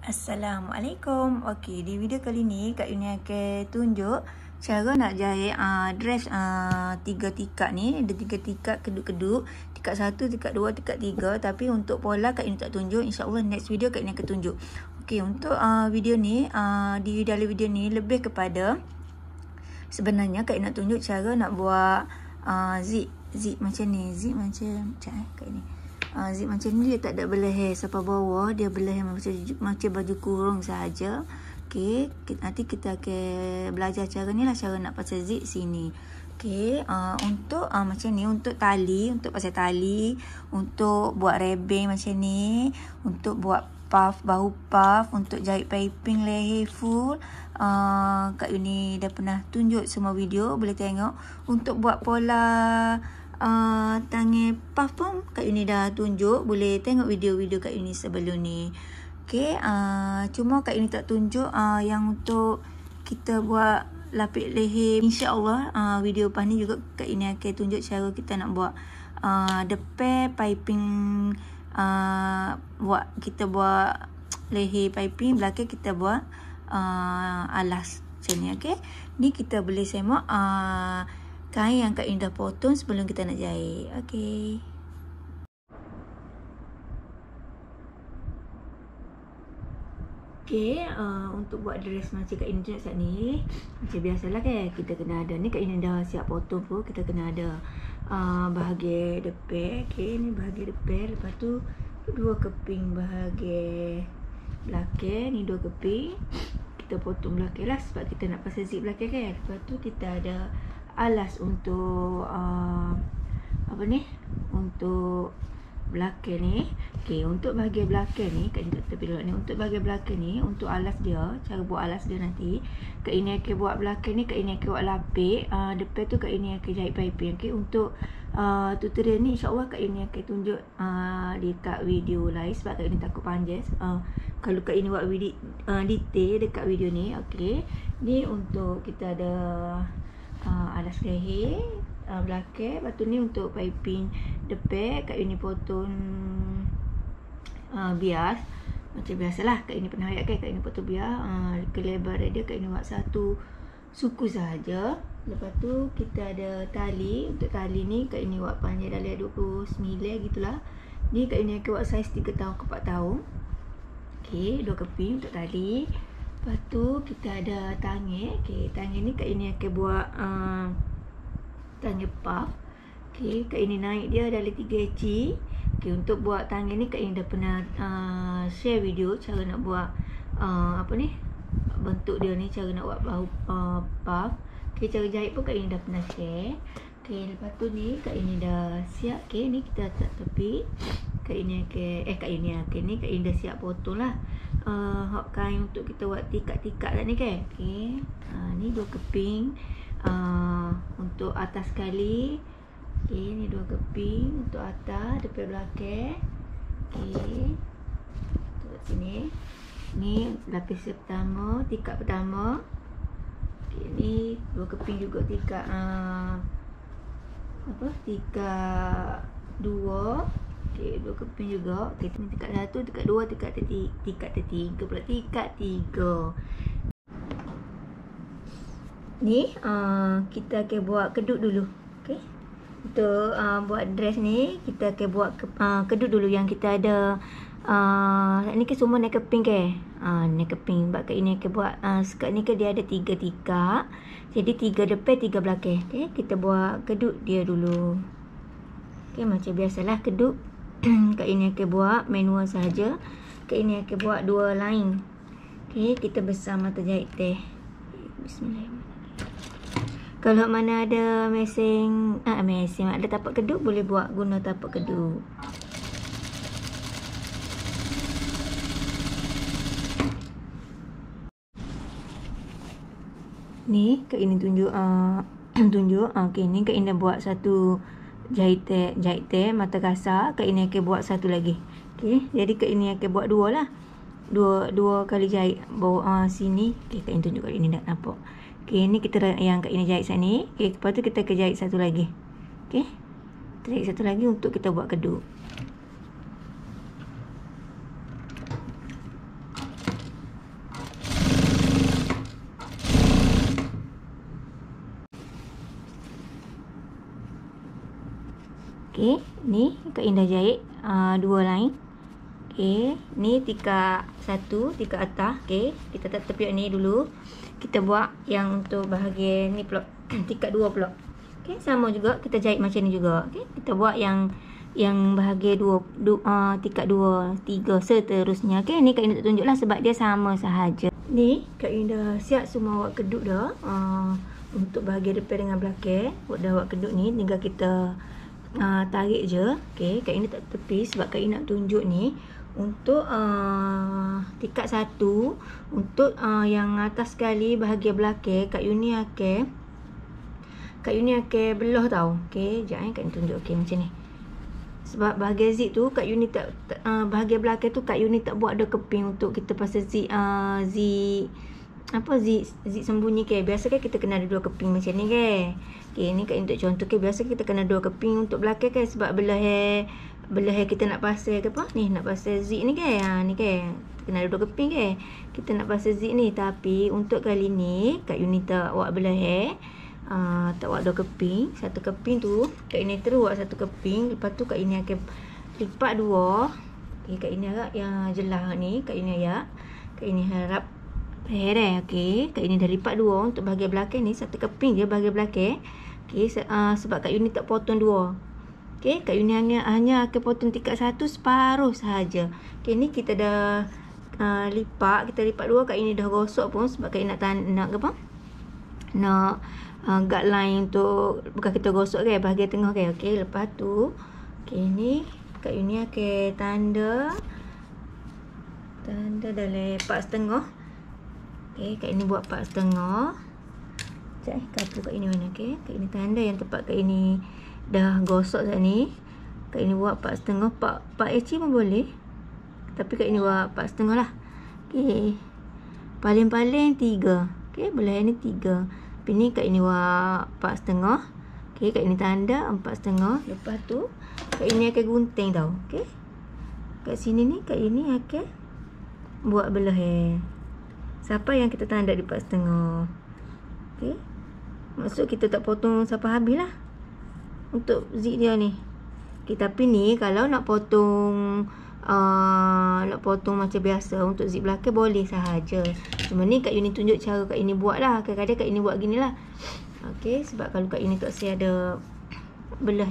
Assalamualaikum. Okey, di video kali ni Kak Yuni akan tunjuk cara nak jahit dress 3 tikak ni. Ada 3 tikak kedut-kedut, tikak 1, tikak 2, tikak 3. Tapi untuk pola Kak Yuni tak tunjuk. InsyaAllah next video Kak Yuni akan tunjuk. Okey, untuk video ni, di dalam video ni lebih kepada sebenarnya Kak Yuni nak tunjuk cara nak buat zip macam ni. Zip macam Kak Yuni. Zip macam ni dia tak ada belah sampai bawah, dia belah macam baju kurung saja. Okey, nanti kita akan belajar cara ni lah, cara nak pasang zip sini. Okey, untuk macam ni, untuk tali, untuk pasang tali, untuk buat rebeng macam ni, untuk buat puff, bahu puff, untuk jahit piping leher full. Kak Yuni dah pernah tunjuk semua video, boleh tengok. Untuk buat pola tangan puff pun Kak Yuni dah tunjuk, boleh tengok video-video Kak Yuni sebelum ni. Okey, cuma Kak Yuni tak tunjuk yang untuk kita buat lapik leher. InsyaAllah video lepas ni juga Kak Yuni akan tunjuk cara kita nak buat depan piping, kita buat leher piping, belakang kita buat alas macam ni. Okey, ni kita boleh semak kain yang Kak Yuni dah potong sebelum kita nak jahit. Okey. Okey, untuk buat dress macam Kak Yuni tunjuk saat ni, macam biasalah kan, kita kena ada ni. Kak Yuni dah siap potong pun, kita kena ada bahagian depan. Okey, ni bahagian depan, lepas tu 2 keping bahagian belakang, ni 2 keping. Kita potong belakang lah sebab kita nak pasang zip belakang kan. Lepas tu kita ada alas untuk untuk belakang ni. Okey, untuk bahagian belakang ni Kak Yuni tak tepi dulu ni. Untuk bahagian belakang ni, untuk alas dia, cara buat alas dia nanti Kak Yuni akan buat belakang ni, Kak Yuni akan buat lapik, depan tu Kak Yuni akan jahit piping. Okey, untuk tutorial ni insyaAllah Kak Yuni akan tunjuk dekat video lain sebab Kak Yuni takut panjang kalau Kak Yuni buat video detail dekat video ni. Okey, ni untuk kita ada alas leher belakang. Lepas tu ni untuk piping depan Kak Yuni potong bias macam biasalah. Kak Yuni pernah ayat kan, Kak Yuni potong bias kelebaran dia Kak Yuni buat 1 suku sahaja. Lepas tu kita ada tali. Untuk tali ni Kak Yuni buat panjang dalam 29 gitulah. Ni Kak Yuni akan buat saiz 3 tahun ke 4 tahun. Okey, 2 keping untuk tali. Lepas tu kita ada tangan. Okey, tangan ni Kak Yuni akan buat tangan puff. Okey, Kak Yuni naik dia dalam 3 inci. Okey, untuk buat tangan ni Kak Yuni dah pernah share video cara nak buat bentuk dia ni, cara nak buat bahu puff. Okey, cara jahit pun Kak Yuni dah pernah share. Okey, lepas tu ni Kak Yuni dah siap. Okey, ni kita letak tepi. Kak Yuni ni Kak Yuni dah siap potong lah hak kain untuk kita buat tikak-tikak tak ni kan. Okey, ni 2 keping untuk atas sekali. Okey, ni 2 keping untuk atas, depan belakang. Okey, tengok sini. Ni lapis pertama, tikak pertama. Okey, ni 2 keping juga tikak tikak 2. Okey, 2 keping juga. Okey, ni tikak 1, tikak 2, tikak 3 pula, tikak 3. Ni kita akan buat kedut dulu. Okey, untuk buat dress ni kita akan buat kedut dulu. Yang kita ada ni ke semua naik keping ke? Naik keping. Sebab Kak Yuni akan buat skirt ni ke dia ada 3 tikak. Jadi 3 depan, 3 belakang. Okey, kita buat kedut dia dulu. Okey, macam biasalah kedut Kak Yuni akan buat manual sahaja. Kak Yuni akan buat 2 line. Okey, kita besar mata jahit teh. Bismillahirrahmanirrahim. Kalau mana ada mesin ada tapak kedut, boleh buat guna tapak kedut. Ni Kak Yuni tunjuk okey, ni Kak Yuni dah buat 1 jahit teh mata kasar. Kak Yuni akan buat 1 lagi. Okey, jadi Kak Yuni akan buat 2 lah. 2 kali jahit bawah sini. Okey, Kak Yuni tunjuk Kak Yuni nak nampak. Okey, ni kita yang Kak Yuni jahit sini. Okey, lepas tu kita akan jahit 1 lagi. Okey, jahit 1 lagi untuk kita buat kedut. Okey, ni Kak Indah jahit 2 line. Okey, ni tikar 1, tikar atas. Okey, kita tak tepi ni dulu. Kita buat yang untuk bahagian ni pula, tikar 2 pula. Okey, sama juga kita jahit macam ni juga. Okey, kita buat yang bahagian tikar 2, 3 seterusnya. Okey, ni Kak Indah tak tunjuklah sebab dia sama sahaja. Ni Kak Indah siap semua awak kedut dah. Untuk bahagian depan dengan belakang, dah awak kedut ni tinggal kita tarik je. Okey, Kak Indah tak tepi sebab Kak Indah nak tunjuk ni untuk tikar 1 untuk yang atas sekali bahagian belakang Kak Yuni akan belah tau. Okey, jap Kak Yuni tunjuk. Okey, macam ni. Sebab bahagian zip tu Kak Yuni tak bahagian belakang tu Kak Yuni tak buat ada keping untuk kita pasal zip sembunyi ke. Biasa kan kita kena ada 2 keping macam ni ke. Okey, ni Kak Yuni untuk contoh ke. Biasa kita kena 2 keping untuk belakang kan sebab belah kita nak pasal ke apa? Ni nak pasal zip ni ke. Ni ke. Kena ada 2 keping ke. Kita nak pasal zip ni, tapi untuk kali ni Kak Yuni tak buat belah tak buat 2 keping. 1 keping tu Kak Yuni terus buat 1 keping. Lepas tu Kak Yuni akan lipat 2. Okey, Kak Yuni harap yang jelas ni. Kak Yuni harap okey, Kak Yuni dah lipat 2 untuk bahagian belakang ni. 1 keping je bahagian belakang. Okey, sebab Kak Yuni tak potong 2. Okey, Kak Yuni hanya akan potong tikar 1 separuh sahaja. Okey, ni kita dah lipat. Kita lipat 2. Kak Yuni dah gosok pun sebab Kak Yuni nak apa? Nak guideline untuk, bukan kita gosok ke bahagian tengah ke. Okey, lepas tu okey, ni Kak Yuni akan tanda dalam part setengah. Okey, Kak Yuni buat part setengah. Sekejap kapu Kak Yuni mana. Okey, Kak Yuni tanda yang tempat Kak Yuni dah gosok saat ni. Kak Yuni buat part setengah. Part eci pun boleh, tapi Kak Yuni buat part setengah lah. Okey, paling-paling 3. Okey, belah ni 3. Tapi ni Kak Yuni buat part setengah. Okey, Kak Yuni tanda 4,5. Lepas tu Kak Yuni akan gunting tau. Okey, kat sini ni Kak Yuni akan buat belah siapa yang kita tanda di part setengah. Okey, maksud kita tak potong sampai habis lah untuk zip dia ni. Okay, tapi ni kalau nak potong macam biasa untuk zip belakang boleh sahaja. Cuma ni Kak Yuni tunjuk cara Kak Yuni buat lah. Kadang-kadang Kak Yuni buat gini lah. Okay, sebab kalau Kak Yuni tak ada belah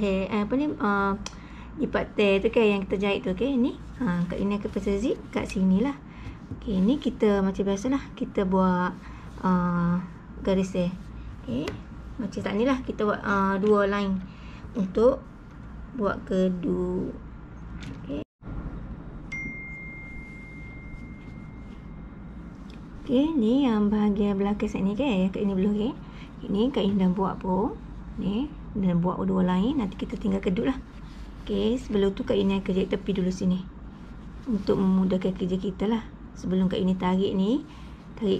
lipat tail tu kan yang kita jahit tu. Okay, ni Kak Yuni akan pasang zip kat sini lah. Okay, ni kita macam biasa lah. Kita buat garis Okay, macam tak ni lah. Kita buat 2 line untuk buat kedua. Okey. Okey, ni yang bahagian belakang sini ke. Kak Yuni belah ke. Ini Kak Yuni dah buat pun. Ni dah buat 2 line. Nanti kita tinggal kedut lah. Okey, sebelum tu Kak Yuni akan jahit tepi dulu sini untuk memudahkan kerja kita lah. Sebelum Kak Yuni tarik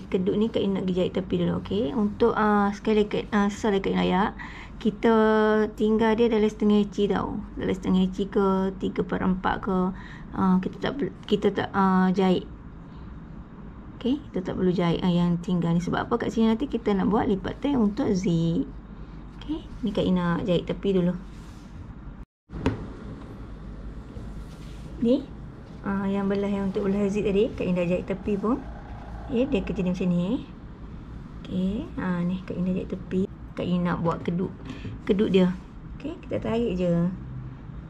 kedut ni, Kak Yuni nak jahit tepi dulu. Okey, untuk sekali Kak Yuni ayak, kita tinggal dia dalam setengah inci tau. Dalam setengah inci ke 3/4 ke. Kita tak jahit. Okey, kita tak perlu jahit yang tinggal ni. Sebab apa? Kat sini nanti kita nak buat lipat tail untuk zip. Okey, ni Kak Yuni nak jahit tepi dulu. Ni yang untuk belah zip tadi Kak Yuni dah jahit tepi pun. Dia kerja macam ni. Okey, ni Kak Yuni dah jahit tepi. Kak Yuni nak buat kedut dia. Okey, kita tarik je.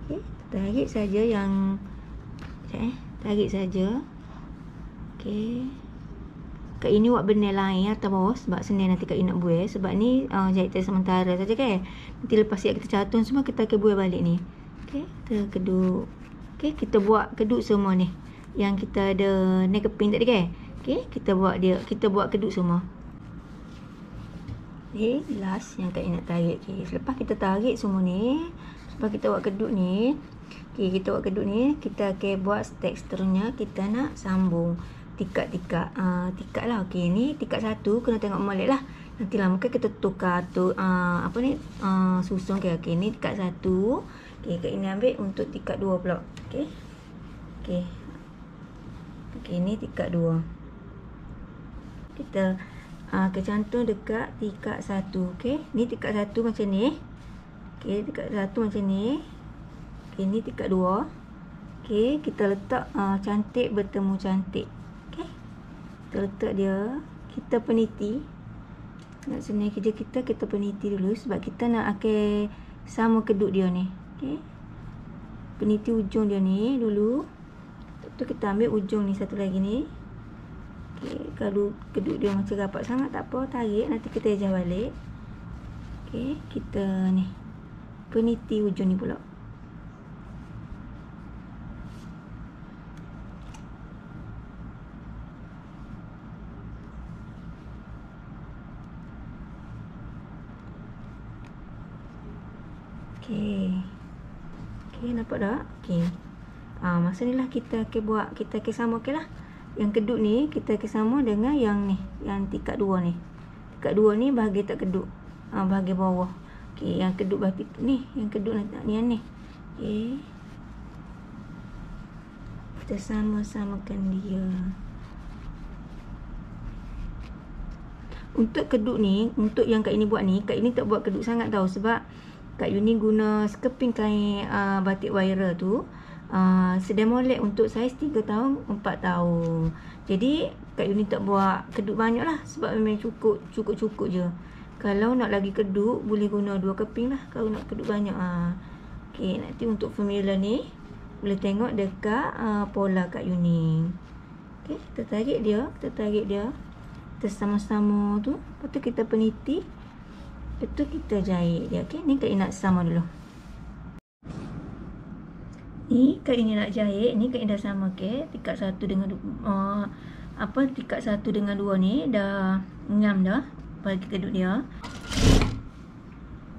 Okey, tarik saja yang tarik saja. Okey, Kak Yuni buat benang lain atas bawah sebab senang nanti Kak Yuni nak buai. Sebab ni jahitan sementara saja kan. Nanti lepas siap kita catung semua, kita akan buai balik ni. Okey, kita kedut. Okey, kita buat kedut semua ni. Yang kita ada ni keping tadi kan. Okey, kita buat kedut semua. Ni last yang Kak Yuni nak tarik. Okay, selepas kita tarik semua ni, selepas kita buat kedut ni, kita akan buat step seterusnya. Kita nak sambung tikar lah. Okey, ni tikar 1 kena tengok molek lah. Nanti lah mungkin kita tukar tu susun ke. Okey, ni tikar 1. Okey, Kak Yuni ambil untuk tikar 2 pula. Okey, ni tikar 2. Kita kecantum dekat tikar 1. Okey, ni tikar 1 macam ni. Okey, tikar 1 macam ni. Okay, ni tingkat 2. Okay, kita letak cantik bertemu cantik. Okay, kita letak dia. Kita peniti. Nak senang kerja kita peniti dulu sebab kita nak akan sama kedut dia ni. Okay, peniti ujung dia ni dulu. Lepas tu kita ambil ujung ni satu lagi ni. Okay, kalau kedut dia macam rapat sangat tak apa, tarik, nanti kita ejah balik. Okay, kita ni peniti ujung ni pula. Okay, nampak tak? Okay, masa ni lah kita akan buat, kita akan sama. Okay lah, yang kedut ni kita akan sama dengan yang ni, yang tingkat 2 ni. Tingkat 2 ni bahagian tak kedut, bahagian bawah. Okay, yang kedut bahagian ni, yang kedut ni, yang ni. Okay, kita sama-samakan dia. Untuk kedut ni, untuk yang Kak ini buat ni, Kak ini tak buat kedut sangat tau, sebab Kak Yuni guna skeping kain batik wire tu sedang molek untuk saiz 3 tahun 4 tahun. Jadi Kak Yuni tak buat kedut banyak lah, sebab memang cukup je. Kalau nak lagi kedut boleh guna 2 keping lah kalau nak kedut banyak. Okay, nanti untuk formula ni boleh tengok dekat pola Kak Yuni. Okay, kita tarik dia, kita sama-sama tu. Lepas tu kita peniti, lepas tu kita jahit dia. Okay, ni Kak Ina nak sama dulu. Ni Kak Ina nak jahit, ni Kak Ina dah sama. Okay, tingkat 1 dengan tingkat 1 dengan 2 ni dah ngam dah bagi kedut dia.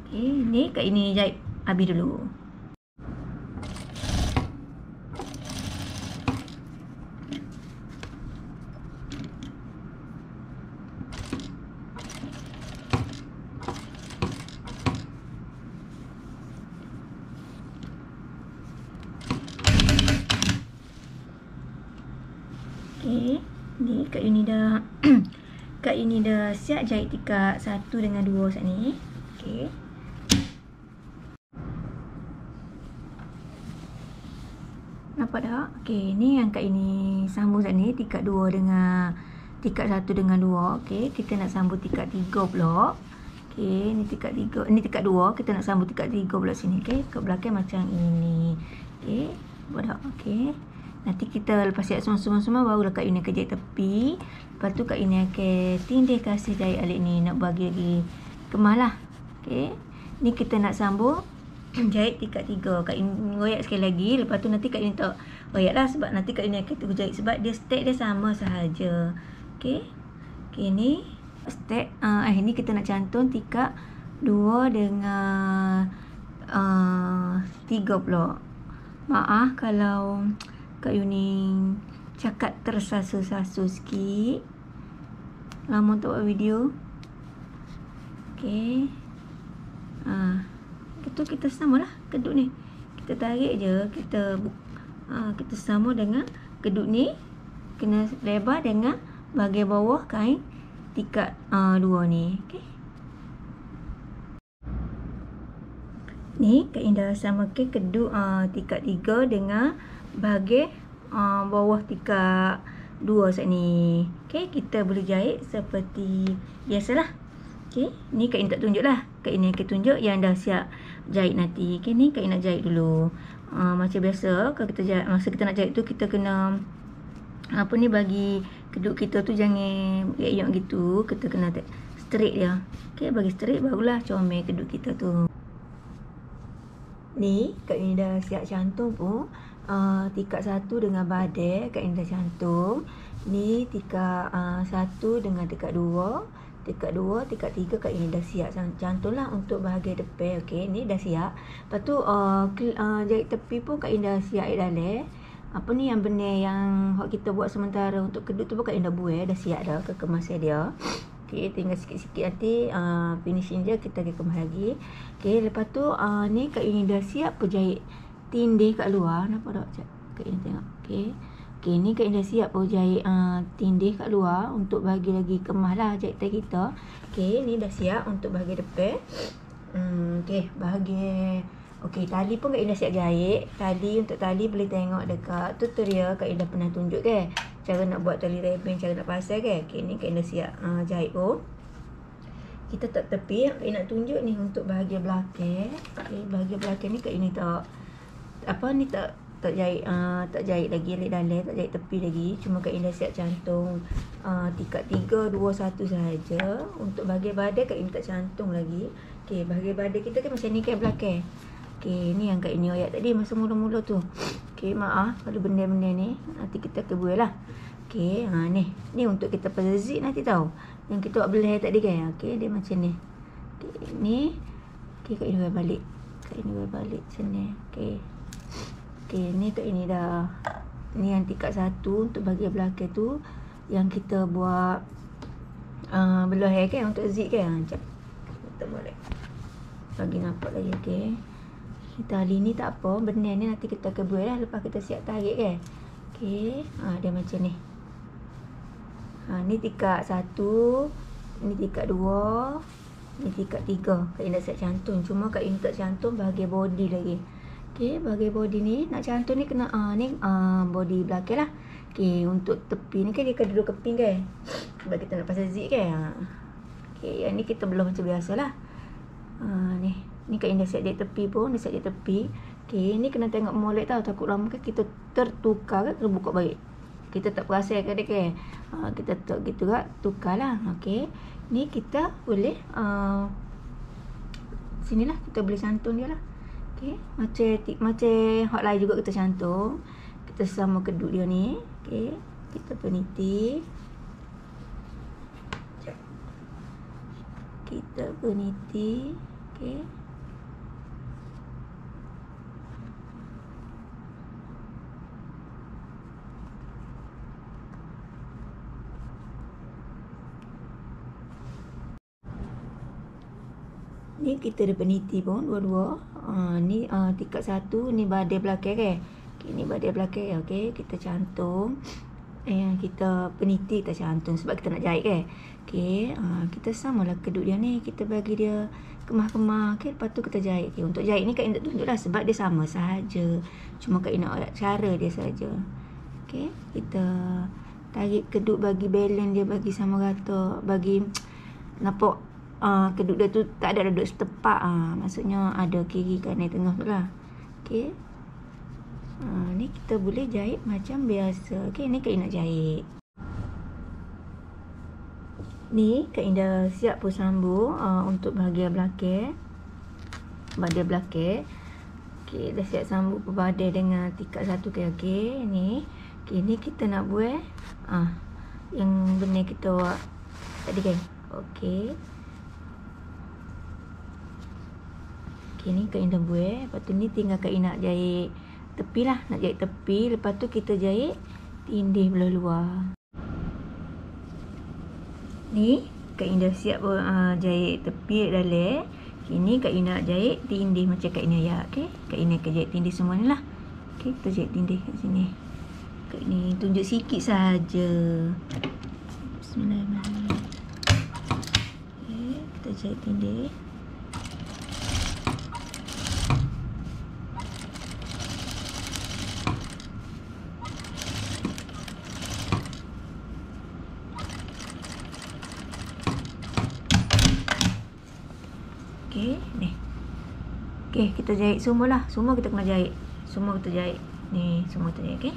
Okay, ni Kak Ina jahit habis dulu. Okay, ni Kak Yuni dah Kak Yuni dah siap jahit tingkat 1 dengan 2 saat ni. Okay, nampak tak? Okay, ni yang Kak Yuni sambung saat ni, tingkat 2 dengan tingkat 1 dengan 2. Okay, kita nak sambung tingkat 3 pula. Okay, ni tingkat 3, ni tingkat 2, kita nak sambung tingkat 3 pula sini. Okay, ke belakang macam ini. Okay, nampak tak? Okay, nanti kita lepas siap semua barulah Kak Yuni akan jahit tepi. Lepas tu Kak Yuni akan tindih kasih jahit alik ni, nak bagi lagi kemas lah. Okay, ni kita nak sambung jahit tingkat 3. Kak Yuni royak sekali lagi. Lepas tu nanti Kak Yuni tak royak lah, sebab nanti Kak Yuni akan tunggu jahit, sebab dia step dia sama sahaja. Okay, okay, ni step ni kita nak cantum tingkat 2 dengan 3 pula. Maaf kalau Kak Yuni cakap tersasu-sasu sikit, lama tak buat video. Okay, itu kita samalah kedut ni, kita tarik je, kita sama dengan kedut ni, kena lebar dengan bahagian bawah kain tingkat 2 ni. Okay, ni Kak Indah sama ke kedut tingkat 3 dengan bahagian bawah tingkat 2 saat ni. Okay, kita boleh jahit seperti biasalah. Okay, ni Kak Ina tak tunjuk lah, Kak Ina akan tunjuk yang dah siap jahit nanti. Okay, ni Kak Ina jahit dulu. Macam biasa, kalau kita jahit, masa kita nak jahit tu kita kena bagi kedut kita tu jangan yok gitu, kita kena straight dia. Okay, bagi straight barulah comel kedut kita tu. Ni Kak Ina dah siap cantum pun. Tingkat 1 dengan badai Kak Ina dah cantum. Ni tingkat 1 dengan tingkat 2. Tingkat 2, tingkat 3 Kak Ina dah siap cantum lah untuk bahagian depan. Okay, ni dah siap. Lepas tu jahit tepi pun Kak Ina dah siap dalam. Apa ni yang benar yang kita buat sementara untuk kedut tu pun Kak Ina dah buat, dah siap dah kekemasan dia. Okay, tinggal sikit-sikit nanti finishing je kita akan kemas lagi. Okay, lepas tu ni Kak Ina dah siap penjahit tindih kat luar. Nampak tak? Kak Ina tengok. Okay, okay, ni Kak Ina dah siap penjahit tindih kat luar untuk bagi lagi kemas lah jahitan kita. Okay, ni dah siap untuk bahagian depan. Okay, bahagian Okey, tali pun Kak Indah siap jahit. Untuk tali boleh tengok dekat tutorial Kak Indah pernah tunjuk ke. Cara nak buat tali rebeng, cara nak pasang ke. Okey, ni Kak Indah siap jahit pun. Kita tak tepi, Kak Indah tunjuk ni untuk bahagian belakang. Okey, bahagian belakang ni Kak Indah tak jahit lagi dalam, tak jahit tepi lagi. Cuma Kak Indah siap cantung tikat 3 2 1 sahaja. Untuk bahagian badan Kak Indah tak cantung lagi. Okey, bahagian badan kita kan macam ni kan belakang. Okey, ni yang Kak Indah ayat tadi masa mula-mula tu. Okey, maaf kalau benda-benda ni nanti kita buat lah. Okey, ni untuk kita pasang zip nanti tahu. Yang kita buat belah tadi kan. Okey, dia macam ni. Okey, ni. Okey, Kak Indah balik. Macam ni. Okey. Okey, ni Kak Indah dah. Ni yang tingkat 1 untuk bahagian belakang tu yang kita buat belah kan untuk zip kan. Macam kita boleh bagi nampak lagi. Okey. Tali ni tak apa, benda ni nanti kita buat lah lepas kita siap tarik kan. Okey, dia macam ni. Ni tingkat 1, ni tingkat 2, ni tingkat 3. Kak Indah siap cantum, cuma Kak Indah tak cantum bahagian body lagi. Okey, bahagian body ni nak cantum ni kena body belakang lah. Okey, untuk tepi ni kan dia kena duduk keping kan. Sebab kita nak pasang zip kan. Okey, yang ni kita belum macam biasalah. Ni Kak Indah siap jahit tepi pun, dia siap jahit tepi. Okey, ni kena tengok molek tau, takut lama kan kita tertukar kan, kena buka balik. Kita tak perasan kan dia kan. Kita tak gitu kan, tukarlah. Okey, ni kita boleh sinilah kita boleh cantum dia lah. Okey, macam hot lain juga kita cantum. Kita sama kedut dia ni. Okey, kita peniti. Okey. Ni kita ada peniti pun dua-dua. Ni tingkat 1, ni badan belakang kan. Okey, ni badan belakang. Okey, kita cantum. Kita peniti kita cantum sebab kita nak jahit kan. Okey, kita samalah kedut dia ni, kita bagi dia kemah-kemah. Okey, lepas tu kita jahit. Okay, untuk jahit ni Kak Indah tunjuklah sebab dia sama sahaja. Cuma Kak Indah ayat cara dia saja. Okey, kita tarik kedut bagi balance dia, bagi sama rata, bagi nampak kedut dia tu tak ada duduk setepak. Maksudnya ada kiri kanan tengah tu lah. Okey. Ni kita boleh jahit macam biasa. Okey, ni Kak Indah jahit. Ni Kak Indah siap pun sambung untuk bahagian belakang. Badan belakang. Okey, dah siap sambung badan dengan tingkat 1 kan. Okey, ni. Okey, ni kita nak buat yang benar kita buat tadi kan. Okey. Okey, ni Kak Indah buat. Lepas tu ni tinggal Kak Indah nak jahit tepi lah. Nak jahit tepi. Lepas tu kita jahit tindih belah luar. Ni Kak Indah siap jahit tepi dalam. Ini Kak Indah nak jahit tindih macam Kak Indah ayat. Okey, Kak Indah akan jahit tindih semua ni lah. Okey, kita jahit tindih kat sini. Kak ni tunjuk sikit saja. Bismillahirrahmanirrahim. Okey, kita jahit tindih. Okey, ni. Okey, kita jahit semualah. Semua kita kena jahit. Semua kita jahit. Ni, semua kita jahit, okey.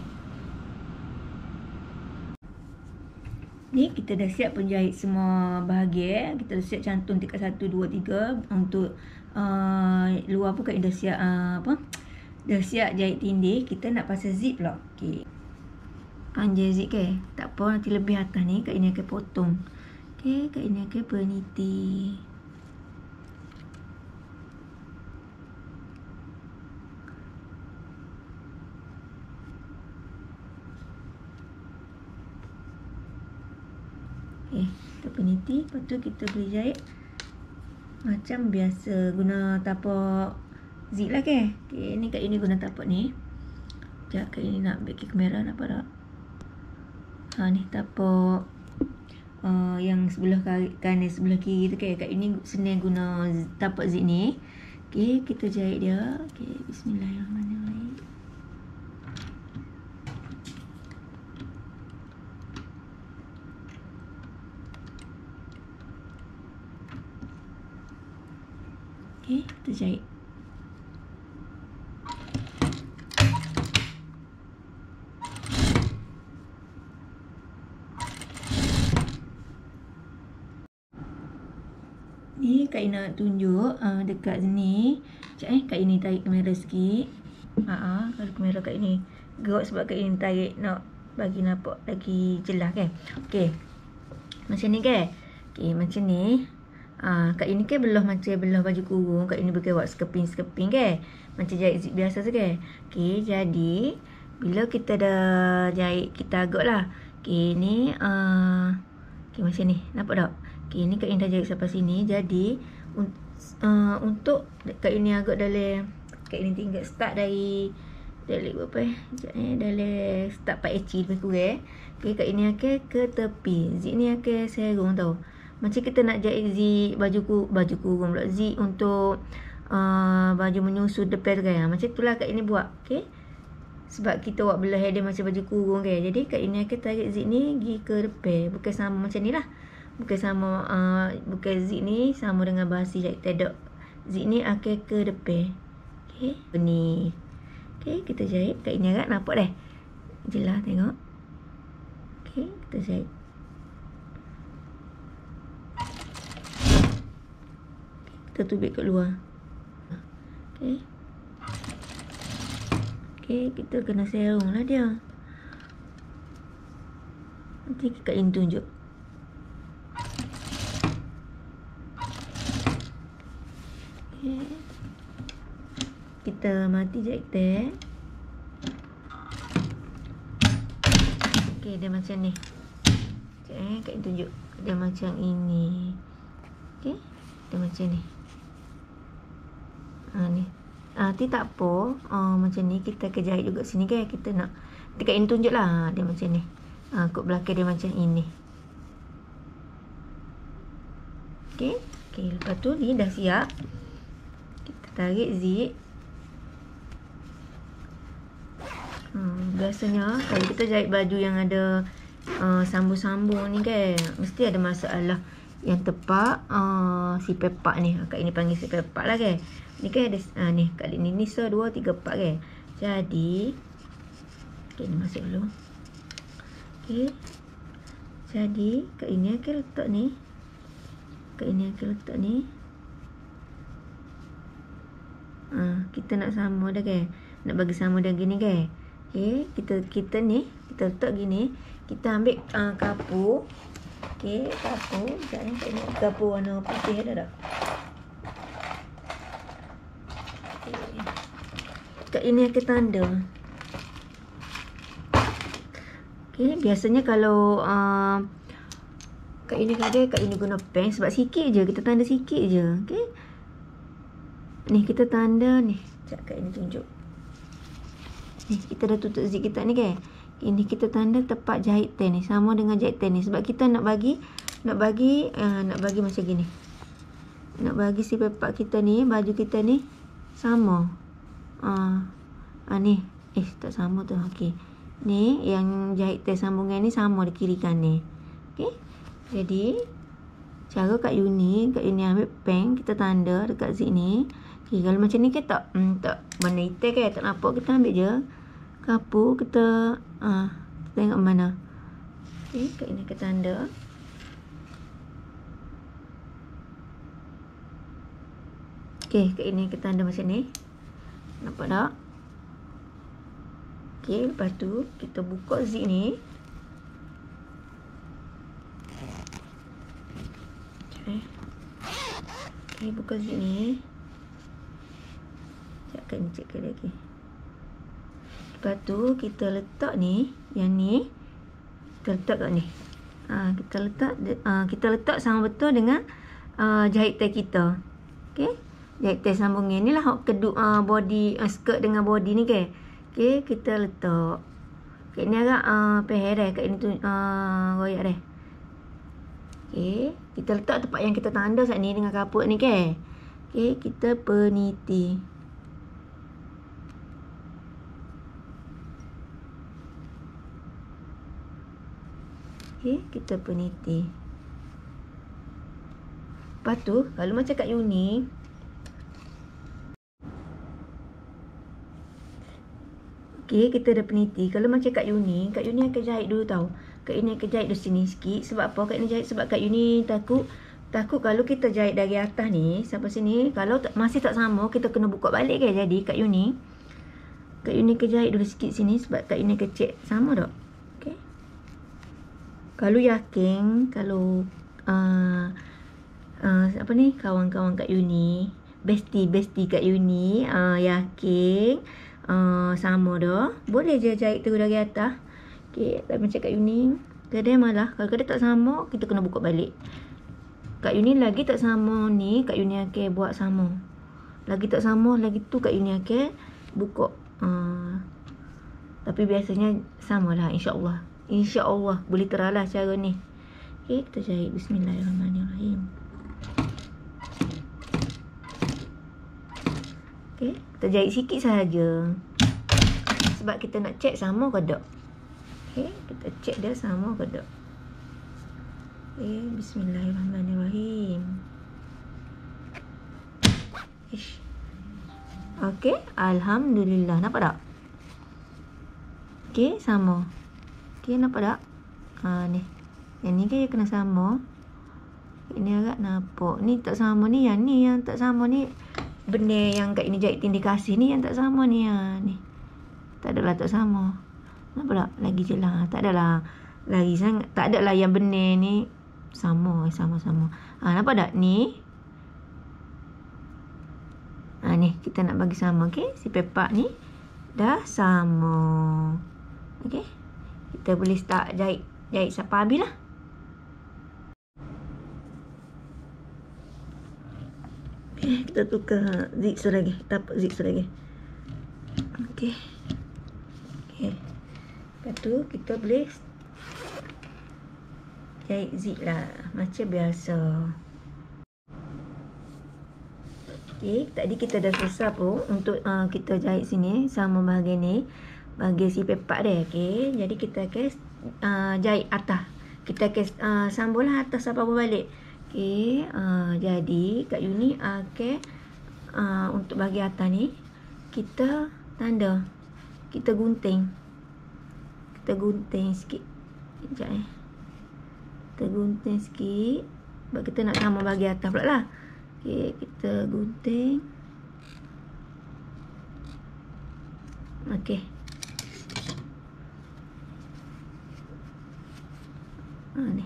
Ni kita dah siap penjahit semua bahagian. Kita dah siap cantum tingkat 1 2 3 untuk luar pun Kak dah siap dah siap jahit tindih. Kita nak pasang zip pula. Okey. Panjang zip ke? Tak apa, nanti lebih atas ni Kak ini akan potong. Okey, Kak ini akan peniti. Kita peniti, lepas tu kita boleh jahit macam biasa guna tapak zip lah ke. Okay, ni Kak ini guna tapak ni. Sekejap, Kak ini nak bagi kamera, nampak tak? Ni tapak yang sebelah kanan, sebelah kiri tu kan. Kak ini senang guna tapak zip ni. Okey, kita jahit dia. Okey, bismillahirrahmanirrahim. Okey, kita jahit. Ni Kak Ina nak tunjuk dekat sini. Sekejap Kak Ina tarik kamera sikit. Kalau kamera Kak Ina gerak sebab Kak Ina tarik nak bagi nampak lagi jelas kan. Okey. Macam ni kan. Okey, macam ni. Kak Ina kan belah macam belah baju kurung. Kak Ina pakai buat skeping-skeping kan. Macam jahit zip biasa tu kan. Okey, jadi bila kita dah jahit, kita agak lah. Okey, ni okey, macam ni. Nampak tak? Okey, ni Kak Ina dah jahit sampai sini. Jadi untuk Kak Ina agak dalam, Kak Ina tinggal start dari berapa dari start part eci lebih kurang. Okey, Kak Ina akan ke tepi. Zip ni akan serong tau. Macam kita nak jahit zip baju kurung pula. Zip untuk baju menyusun depan tu kan. Macam itulah Kak Ina buat. Okey. Sebab kita buat belah dia macam baju kurung kan. Jadi Kak Ina akan tarik zip ni pergi ke depan. Bukan sama macam ni lah. Bukan sama bukan zip ni sama dengan basi jahit tak. Zip ni akan ke depan. Okey, ni. Okey, kita jahit. Kak Ina agak nampak dah. Jelas tengok. Okey, kita jahit. Kita tubik kat luar. Okey. Okey, kita kena serong lah dia. Nanti Kak Ina tunjuk. Kita mati jahit tag. Okey, dia macam ni. Kak Ina tunjuk. Dia macam ini. Okey, dia macam ni. Ni. Nanti tak apa. Macam ni kita akan jahit juga sini kan. Kita nak. Kak Ina tunjuk lah. Dia macam ni. Kod belakang dia macam ini. Okey. Okey, lepas tu ni dah siap. Kita tarik zip. Biasanya kalau kita jahit baju yang ada sambung-sambung ni kan, mesti ada masalah yang tepak si pepak ni. Kak Ina panggil si pepak lah kan. Ni kan ada ni kali ni 1, 2, 3, 4 kan. Jadi okey, ni masuk dulu. Okey. Jadi Kak Ina akan letak ni. Kak Ina akan letak ni. Kita nak sama dah kan. Nak bagi sama dah gini kan. Okey, kita ni kita letak gini. Kita ambil kapur. Okey, kapur. Jangan tengok kapur warna putih ada tak? Okay. Kak Ina akan tanda. Okey, biasanya kalau Kak Ina guna pen sebab sikit je. Kita tanda sikit je. Okey. Ni kita tanda ni. Sekejap Kak Ina tunjuk. Ni kita dah tutup zip kita ni kan. Ini kita tanda tepat jahit ten ni sama dengan jahit ten ni sebab kita nak bagi macam gini. Nak bagi si pepak kita ni, baju kita ni sama. Ni tak sama tu. Okey. Ni yang jahit ten sambungan ni sama di kiri kan ni. Okey. Jadi cara Kak Uni ambil pen, kita tanda dekat zip ni. Okay, kalau macam ni kan tak warna hitam kan, tak nampak, kita ambil je kapur, kita tengok mana. Okey, Kak Ina akan tanda. Okey, Kak Ina akan tanda macam ni. Nampak tak? Okey, lepas tu kita buka zip ni. Okey, buka zip ni. Akan cekkan lagi. Lepas tu kita letak ni, yang ni kita letak kat ni. Kita letak sama betul dengan jahit tag kita. Okey, jahit tag sambungan ni lah kedua body skirt dengan body ni kan. Okey, kita letak. Okey, ni agak peher dah kat ni tu royak dah. Okey, kita letak tempat yang kita tanda saat ni dengan kapur ni kan. Okey, kita peniti. Okey, kita peniti. Lepas tu, kalau macam kat uni, okey, kita dah peniti. Kalau macam kat uni akan jahit dulu tau. Kat uni akan jahit dulu sini sikit. Sebab apa? Kat uni jahit sebab kat uni takut kalau kita jahit dari atas ni sampai sini, kalau masih tak sama, kita kena buka balik kan. Jadi kat uni akan jahit dulu sikit sini sebab kat uni akan check sama tak? Okey. Kalau yakin, kalau apa ni, kawan-kawan kat uni, bestie kat uni, yakin sama dah, boleh je jahit terus dari atas. Okey, tak macam kat uni kadang malah kalau kadang tak sama, kita kena buka balik. Kat uni lagi tak sama ni, kat uni akan buat sama. Lagi tak sama lagi tu, kat uni akan buka. Tapi biasanya samalah, insya-Allah. Insya-Allah boleh teralah cara ni. Okey, kita jahit. Bismillahirrahmanirrahim. Okey, kita jahit sikit sahaja. Sebab kita nak check sama ke tak. Okey, kita check dia sama ke tak. Okey, bismillahirrahmanirrahim. Ish. Okey, alhamdulillah. Nampak tak? Okey, sama. Okey, nampak tak? Ni. Yang ni kan kena sama. Ini agak nampak. Ni tak sama ni. Yang ni yang tak sama ni. Benda yang kat ini jahit indikasi ni yang tak sama ni. Ni. Tak adalah tak sama. Nampak tak? Lagi je lah. Tak adalah lagi sangat. Tak adalah yang benda ni sama. Sama-sama. Nampak tak? Ni. Ni. Kita nak bagi sama. Okay. Si pepak ni. Dah sama. Okay. Kita boleh start jahit. Jahit sampai habis lah. Okay. Kita tukar zigzag lagi. Tapak zigzag lagi. Okay. Okay. Lepas tu kita boleh jahit zig lah. Macam biasa. Okay. Tadi kita dah selesai pun untuk kita jahit sini. Sama bahagian ni. Bahagian si pepak dia. Okay. Jadi kita akan jahit atas. Kita akan sambung lah atas sampai balik. Okay. Jadi kat uni okay. Untuk bahagian atas ni kita tanda. Kita gunting. Kita gunting sikit. Sekejap Kita gunting sikit. Sebab kita nak sama bahagian atas pula lah. Okay. Kita gunting. Okay. Ni.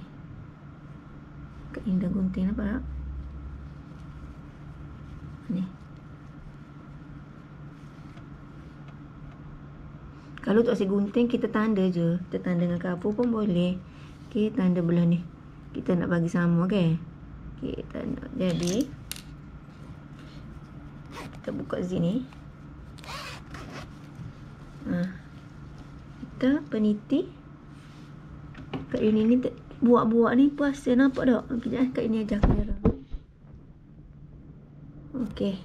Kat ni dah gunting nampak tak? Ni. Kalau tak saya gunting, kita tanda je. Kita tanda dengan kapur pun boleh. Okay, tanda belah ni. Kita nak bagi sama kan? Okay, tanda. Jadi, kita buka zip ni. Kita peniti. Kat ini ni, buat-buat ni puasa nampak tak? Kejap kat ini ajar kamera. Okay.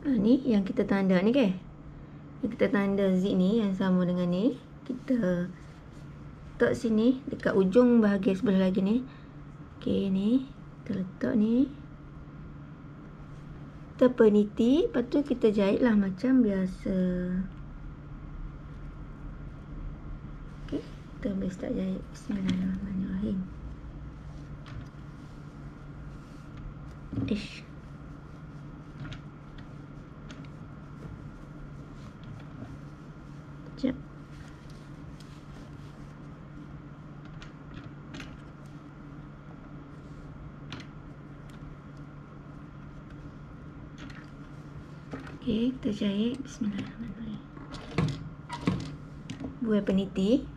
Ni yang kita tanda ni kan? Kita tanda zip ni yang sama dengan ni. Kita letak sini dekat ujung bahagian sebelah lagi ni. Okay, ni kita letak ni. Kita peniti. Lepas tu kita jahit lah macam biasa. Okay, kita boleh start jahit. Bismillahirrahmanirrahim. Ish. Sekejap. Okay, kita jahit. Bismillahirrahmanirrahim. Buat peniti.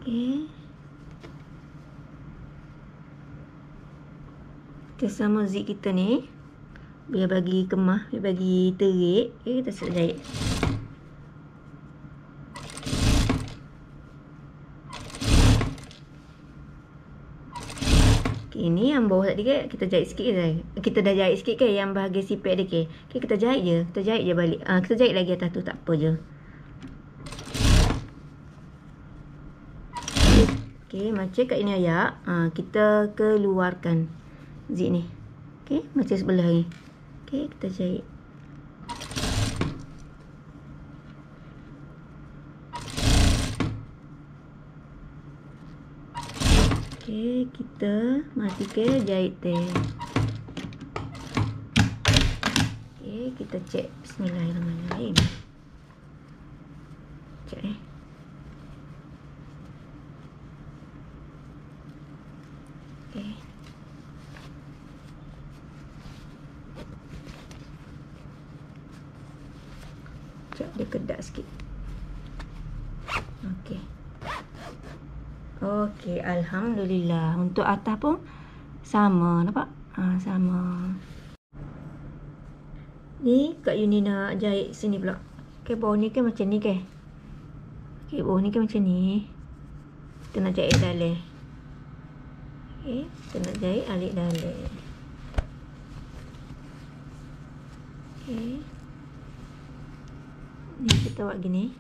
Okay. Kita sama zip kita ni. Biar bagi kemah, biar bagi terik. Okay, kita start jahit. Okay, ni yang bawah tadi kan kita jahit sikit je. Kita dah jahit sikit kan yang bahagian sipit dia ke. Okay, kita jahit je. Kita jahit je balik. Kita jahit lagi atas tu, tak apa je. Okay, macam kat ini ayak. Kita keluarkan zip ni. Okay, macam sebelah ni. Okay, kita jahit. Okay, kita matikan jahit teh. Okay, kita cek. Bismillahirrahmanirrahim. Cek Okay. Cek dia kedak sikit. Okay. Okey, alhamdulillah. Untuk atas pun sama, nampak? Sama. Ni Kak Yuni nak jahit sini pula. Okey, bawah ni kan macam ni ke? Okey, bawah ni kan macam ni. Kita nak jahit dalam. Okey, kita nak jahit alik dalam. Okey. Ni kita buat gini.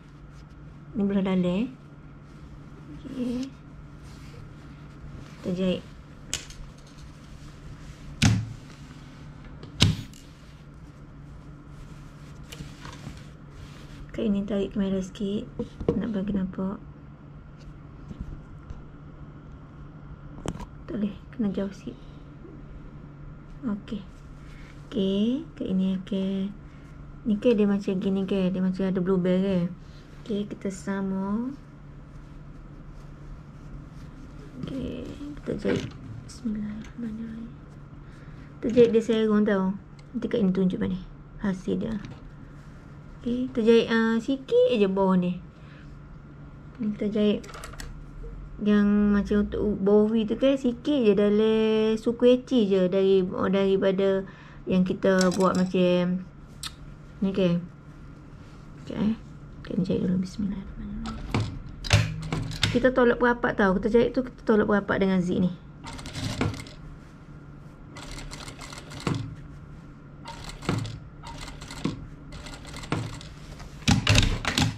Ni belah dalam. Okey. Kita jahit. Kak ini tarik kamera sikit. Nak bagi nampak. Tak boleh. Kena jauh sikit. Okey. Okey. Kak ini okey. Ni ke dia macam gini ke. Dia macam ada bluebell ke. Okey. Kita sama. Okey. Kita jahit. Bismillahirrahmanirrahim. Kita jahit dia serong tau. Nanti Kak ini tunjuk balik hasil dia. Okay, kita jahit sikit je bawah ni. Kita jahit yang macam untuk bawah V tu kan sikit je dalam suku eci je daripada yang kita buat macam ni ke. Okay, kita jahit dulu. Bismillahirrahmanirrahim. Kita tolak berapat tau. Kita jahit tu kita tolak berapat dengan zip ni.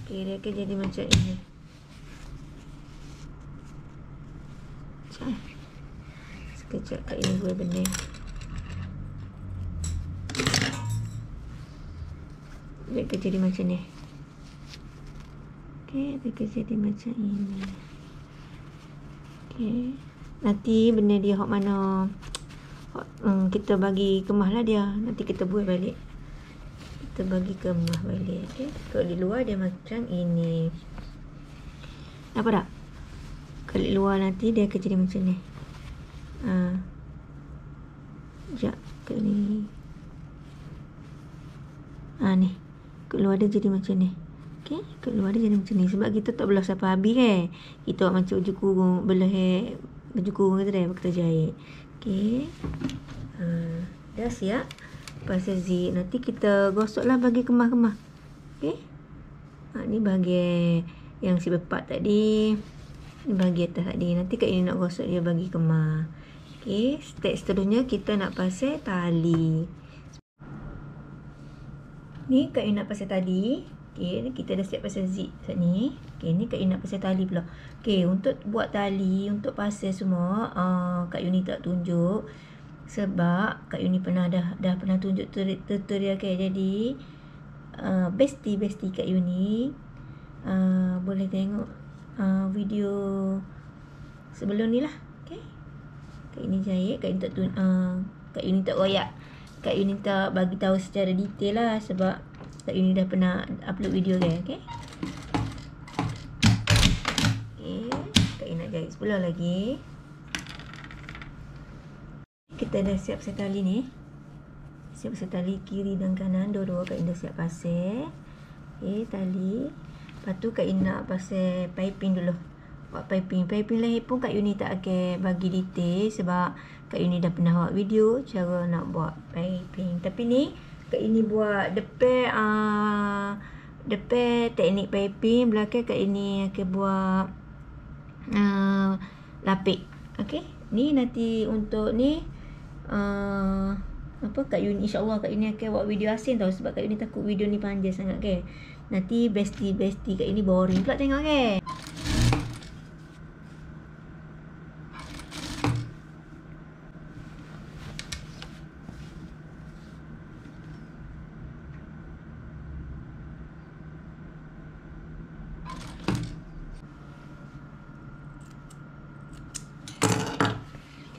Okay, dia akan jadi macam ini. Sekejap Kak ini buat benda. Dia akan jadi macam ni. Okay, dia akan jadi macam ini. Okay. Nanti benda dia hot mana kita bagi kemas lah dia. Nanti kita buat balik. Kita bagi kemas balik. Okay. Kalau di luar dia macam ini. Nampak tak? Kalau di luar nanti dia akan jadi macam ni. Sekejap. Ke ni. Ni. Keluar dia jadi macam ni. Okay. Keluar dia jadi macam ni. Sebab kita tak belah sampai habis kan. Kita buat macam baju kurung. Belah baju kurung kita dah. Kita jahit. Okay. Dah siap. Pasal zip. Nanti kita gosoklah bagi kemas-kemas. Okay. Ni bahagian yang si bepat tadi. Ni bahagian atas tadi. Nanti Kak ini nak gosok dia bagi kemas. Okay. Step seterusnya kita nak pasal tali. Ni Kak ini nak pasal tali. Okay. Kita dah siap pasal zip saat ni. Okay. Ni Kak ini nak pasal tali pula. Okay. Untuk buat tali. Untuk pasal semua. Kak Yuni tak tunjuk. Sebab Kak Yuni dah pernah tunjuk tutorial ke. Jadi bestie Kak Yuni boleh tengok video sebelum ni lah. Okay. Kak Yuni jahit. Kak Yuni tak royak. Kak Yuni tak bagi tahu secara detail lah. Sebab Kak Yuni dah pernah upload video ke. Okay. Okay. Kak Yuni nak jahit sebelah lagi. Kita dah siap pasal tali ni. Siap pasal tali kiri dan kanan. Dua-dua Kak Yuni dah siap pasal. Okay, tali. Lepas tu Kak Yuni nak pasal piping dulu. Buat piping. Piping lahir pun Kak Yuni tak akan bagi detail. Sebab Kak Yuni dah pernah buat video cara nak buat piping. Tapi ni Kak Yuni buat depan teknik piping. Belakang Kak Yuni akan buat lapik. Okay. Ni nanti untuk ni apa Kak Yuni, insyaAllah Kak Yuni akan buat video asin tau. Sebab Kak Yuni takut video ni panjang sangat ke. Nanti bestie Kak Yuni boring pula tengok ke.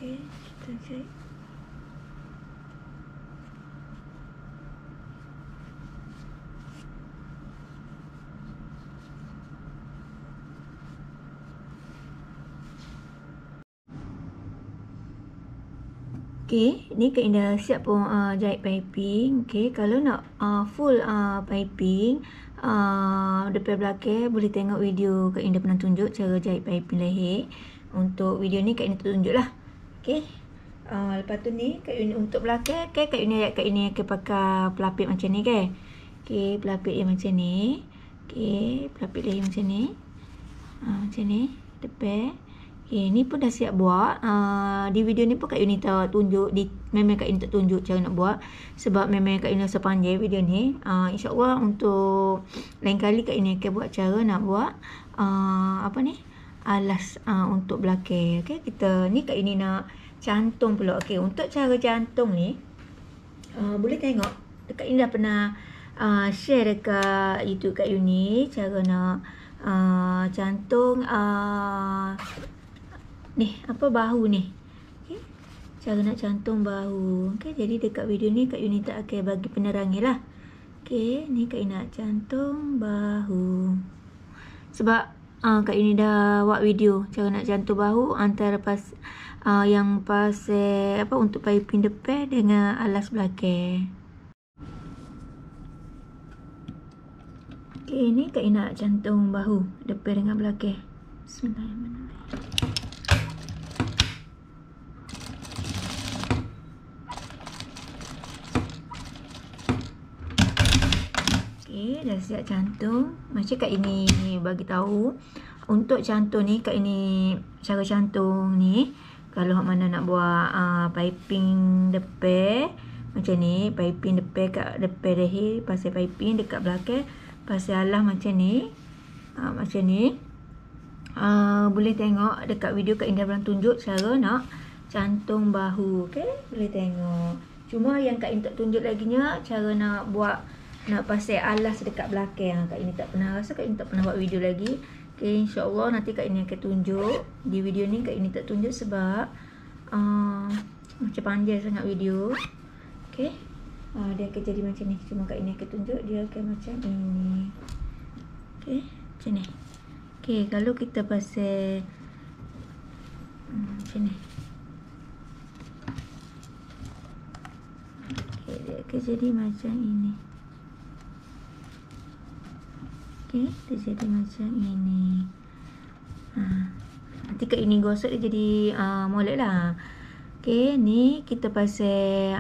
Okay, kita cek. Okay, ni Kak Indah siap pun jahit piping. Okay, kalau nak full piping depan belakang, boleh tengok video Kak Indah pernah tunjuk cara jahit piping leher. Untuk video ni Kak Indah tunjuk lah. Okay, lepas tu ni Kak Indah untuk belakang, okay, Kak Indah akan pakai pelapik macam ni ke. Okay, pelapik dia macam ni. Okay, pelapik leher macam ni. Macam ni, depan. Okay, ni pun dah siap buat. Di video ni pun Kak Yuni tak tunjuk. Memang Kak Yuni tak tunjuk cara nak buat. Sebab memang Kak Yuni sepanjang video ni. InsyaAllah untuk lain kali Kak Yuni akan buat cara nak buat apa ni, alas untuk belakang. Okay, kita ni Kak Yuni nak cantung pula. Okay, untuk cara cantung ni boleh tengok. Kak Yuni dah pernah share dekat YouTube Kak Yuni cara nak cantung ni apa bahu ni. Okay, cara nak cantung bahu. Okay, jadi dekat video ni Kak Yuni tak akan bagi penerangan lah. Okay, ni Kak Yuni nak cantung bahu. Sebab Kak Yuni dah buat video cara nak cantung bahu antara yang pasal apa untuk piping depan dengan alas belakang. Okay, ni Kak Yuni nak cantung bahu depan dengan belakang. Bismillahirrahmanirrahim. Okay, dah siap cantung. Macam Kak ini bagi tahu. Untuk cantung ni, Kak ini cara cantung ni. Kalau hak mana nak buat piping depan macam ni, piping depan kat depan leher, pasal piping dekat belakang, pasal alas macam ni. Macam ni. Boleh tengok dekat video Kak Indah pernah tunjuk cara nak cantung bahu. Okay, boleh tengok. Cuma yang Kak Indah tak tunjuk lagi nya cara nak buat, nak pasal alas dekat belakang. Kak Ini tak pernah rasa, Kak Ini tak pernah buat video lagi. Okay, insyaAllah nanti Kak Ini akan tunjuk. Di video ni Kak Ini tak tunjuk sebab macam panjang sangat video. Okay, dia akan jadi macam ni. Cuma Kak Ini akan tunjuk dia akan macam ini. Okay, macam ni. Okay, kalau kita pasal macam ni. Okay, dia akan jadi macam ini. Okay, dia jadi macam ini. Nanti Kak Ini gosok dia jadi molek lah. Okay, ni kita pasal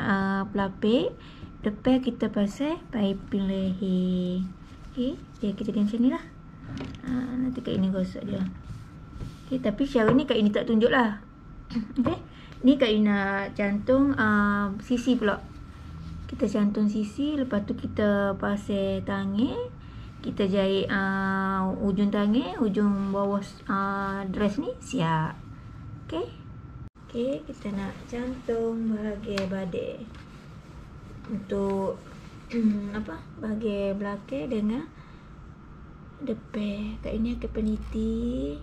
pelapik. Depan kita pasal piping leher. Okay, dia akan jadi macam ni lah. Nanti Kak Ini gosok dia. Okay, tapi cara ni Kak Ini tak tunjuk lah. Okay, ni Kak Ini nak cantung sisi pula. Kita cantung sisi. Lepas tu kita pasal tangan. Kita jahit ujung tangan, ujung bawah dress ni siap. Okay. Okay, kita nak cantung bahagian badan. Untuk apa? Bahagian belakang dengan depan. Kak Ini akan peniti.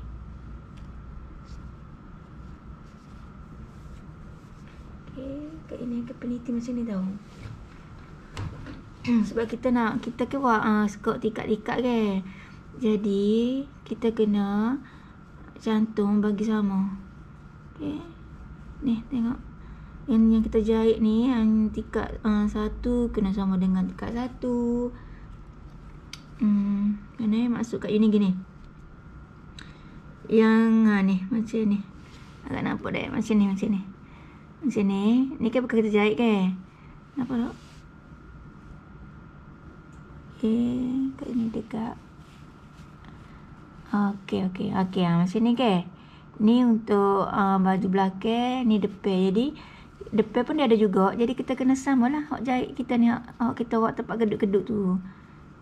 Okay, Kak Ini akan peniti macam ni tau. Sebab kita ke buat skot tikat-tikat kan. Jadi kita kena cantung bagi sama. Okay, ni tengok. Yang kita jahit ni, yang tikat satu kena sama dengan tikat satu. Kena masuk kat ini gini. Yang ni macam ni. Agak nampak dah macam ni, macam ni. Macam ni. Ni kan pakai kita jahit kan. Nampak tak? Okay, kat ni dekat. Okay, macam ni ke? Ni untuk baju belakang, ni depan. Jadi depan pun dia ada juga. Jadi kita kena samalah hak jahit kita ni, hak kita buat tempat kedut-kedut tu.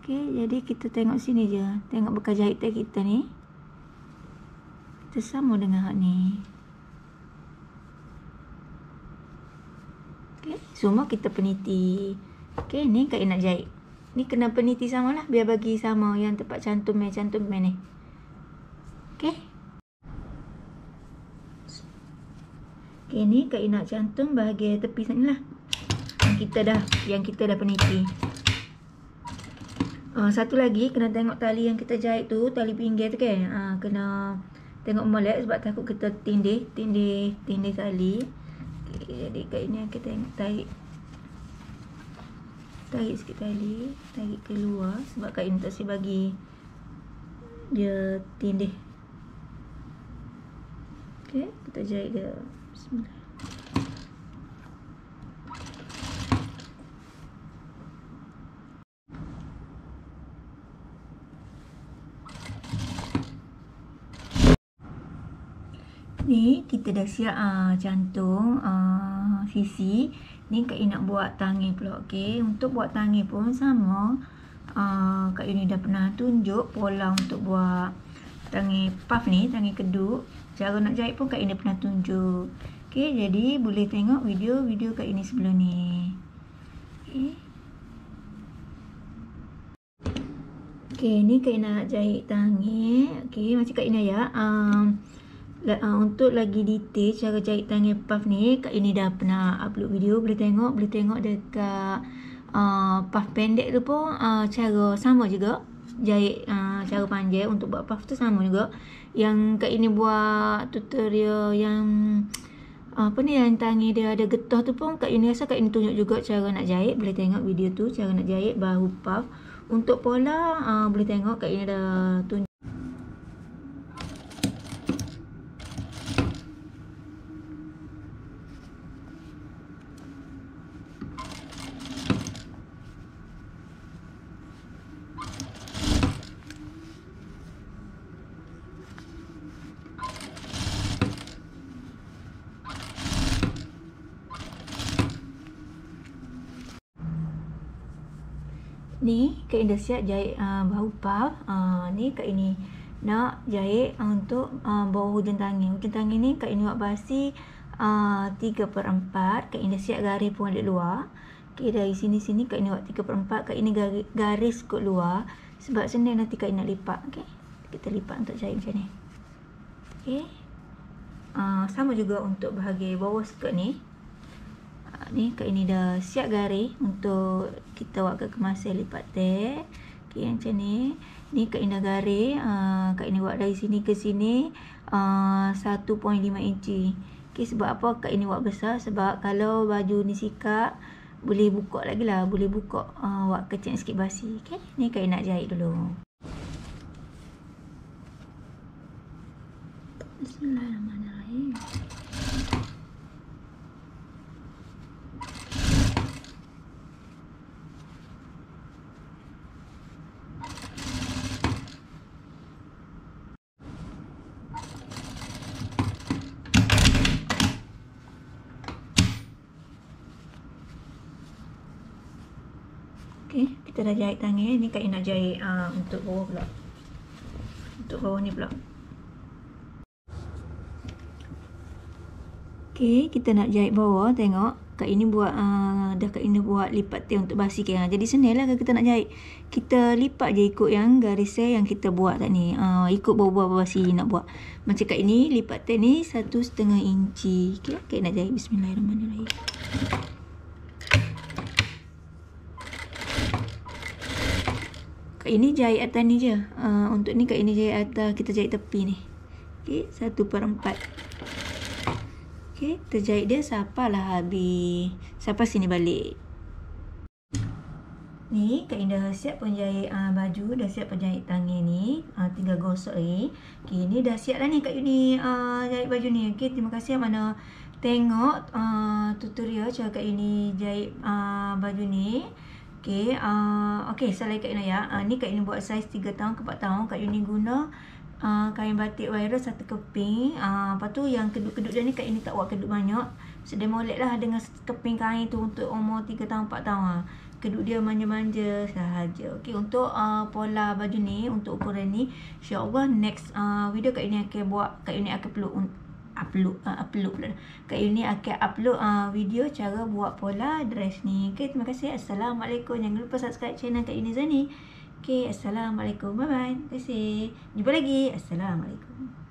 Okey, jadi kita tengok sini je. Tengok bekas jahitan kita ni. Kita sama dengan hak ni. Okey, semua kita peniti. Okey, ni Kak nak jahit. Ni kena peniti samalah biar bagi sama yang tempat cantum ni. Okey. Okey, ni Kak nak cantum bahagian tepi sana lah. Yang kita dah peniti. Satu lagi kena tengok tali yang kita jahit tu, tali pinggir tu kan. Kena tengok molek sebab takut kita tindih tali. Okay, jadi Kak ni kita tarik sikit tali, tarik keluar sebab Kak ni tak si bagi dia tindih. Okey, kita jahit dia. Bismillah. Ni kita dah siap cantum sisi. Ni Kak nak buat tangi pula. Okey, untuk buat tangi pun sama. Kak Yuni dah pernah tunjuk pola untuk buat tangi puff ni, tangi kedut. Cara nak jahit pun Kak Yuni pernah tunjuk. Okey, jadi boleh tengok video Kak Yuni sebelum ni. Okey. Okey, ni Kak nak jahit tangi. Okey, macam Kak Yuni ya. Untuk lagi detail cara jahit tangi puff ni, Kak Yuni dah pernah upload video, boleh tengok dekat puff pendek tu pun cara sama juga. Jahit cara panjang untuk buat puff tu sama juga. Yang Kak Yuni buat tutorial yang yang tangi dia ada getah tu pun Kak Yuni rasa Kak Yuni tunjuk juga cara nak jahit. Boleh tengok video tu cara nak jahit bahu puff. Untuk pola boleh tengok Kak Yuni dah tunjuk. Ni Kak Yuni dah siap jahit bahu puff. Ni Kak Yuni nak jahit untuk bawah hujung tangi. Hujung tangi ni Kak Yuni buat basi 3/4. Kak Yuni dah siap garis pun ada luar. Okay, dari sini Kak Yuni buat 3/4. Kak Yuni garis kot luar sebab senang nanti Kak Yuni nak lipat. Okay, kita lipat untuk jahit macam ni. Okay, sama juga untuk bahagian bawah skirt ni. Ni Kak Yuni dah siap garis untuk kita buat kemasan lipat tag. Okay, macam ni. Ni Kak Yuni dah garis. Kak Yuni buat dari sini ke sini 1.5 inci. Okay, sebab apa Kak Yuni buat besar? Sebab kalau baju ni sikat boleh buka lagi lah. Boleh buka buat kecil sikit basi. Okay, ni Kak Yuni nak jahit dulu. Bismillahirrahmanirrahim. Okay, kita dah jahit tangan. Ni Kak Yuni nak jahit untuk bawah pula. Untuk bawah ni pula. Okay, kita nak jahit bawah. Tengok Kak Yuni buat dah Kak Yuni buat lipat tail untuk basi kan. Jadi senang lah kita nak jahit. Kita lipat je ikut yang garis tail yang kita buat tadi. Ikut bawah-bawah basi nak buat. Macam Kak Yuni lipat tail ni 1,5 inci. Okay, Kak Yuni nak jahit. Bismillahirrahmanirrahim. Kak Yuni jahit atas ni je. Untuk ni Kak Yuni jahit atas, kita jahit tepi ni. Okay, 1/4. Okay, kita jahit dia sampailah habis. Sampai sini balik. Ni Kak Yuni dah siap pun jahit baju, dah siap pun jahit tangan ni. Tinggal gosok lagi. Okay, ni dah siap dah ni Kak Yuni jahit baju ni. Okay, terima kasih mana tengok tutorial cara Kak Yuni jahit baju ni. Okay, okay, salah Kak Yuni ya. Ni Kak Yuni buat saiz 3 tahun ke 4 tahun. Kak Yuni guna kain batik viral satu keping. Lepas tu yang kedut-kedut dia ni Kak Yuni tak buat kedut banyak. Sedang molek lah dengan keping kain tu untuk umur 3 tahun 4 tahun. Kedut dia manja-manja sahaja. Okey, untuk pola baju ni, untuk ukuran ni, insya-Allah next video Kak Yuni akan buat, Kak Yuni akan Kak Yuni akan upload video cara buat pola dress ni. Okey, terima kasih. Assalamualaikum. Jangan lupa subscribe channel Kak Yuni Zani. Okey, assalamualaikum. Bye bye. Terima kasih. Jumpa lagi. Assalamualaikum.